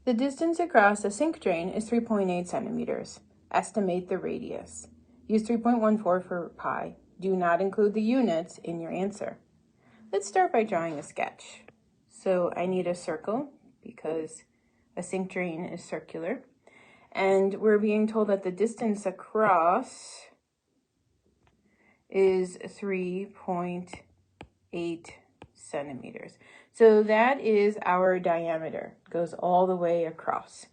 The distance across a sink drain is 3.8 centimeters. Estimate the radius. Use 3.14 for pi. Do not include the units in your answer. Let's start by drawing a sketch. So I need a circle because a sink drain is circular. And we're being told that the distance across is 3.8 centimeters. So that is our diameter, goes all the way across.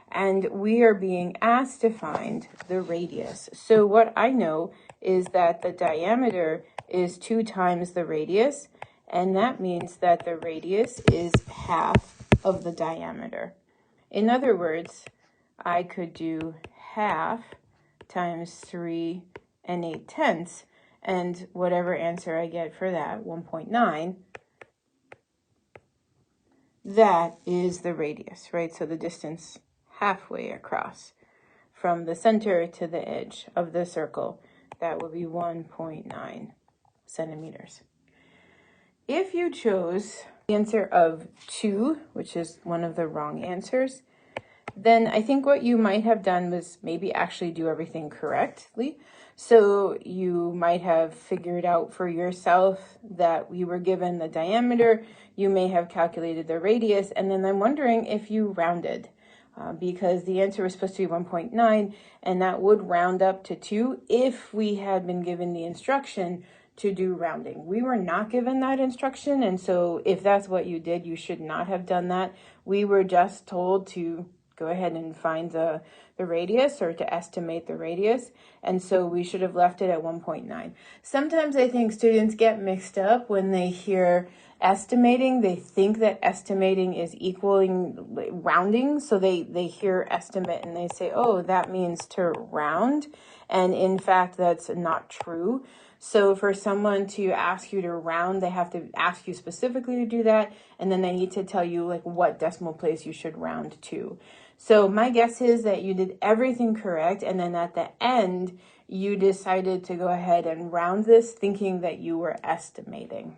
And we are being asked to find the radius. So what I know is that the diameter is 2 times the radius, and that means that the radius is half of the diameter. In other words, I could do half times 3 8/10, and whatever answer I get for that, 1.9, that is the radius, right? So the distance halfway across from the center to the edge of the circle, that would be 1.9 centimeters. If you chose the answer of 2, which is one of the wrong answers, then I think what you might have done was maybe actually do everything correctly. So you might have figured out for yourself that we were given the diameter, you may have calculated the radius, and then I'm wondering if you rounded. Because the answer was supposed to be 1.9, and that would round up to 2 if we had been given the instruction to do rounding. We were not given that instruction, and so if that's what you did, you should not have done that. We were just told to go ahead and find the radius, or to estimate the radius, and so we should have left it at 1.9. Sometimes I think students get mixed up when they hear estimating. They think that estimating is equaling rounding, so they hear estimate and they say, oh, that means to round, and in fact that's not true. So for someone to ask you to round, they have to ask you specifically to do that, and then they need to tell you like what decimal place you should round to. So my guess is that you did everything correct, and then at the end you decided to go ahead and round this thinking that you were estimating.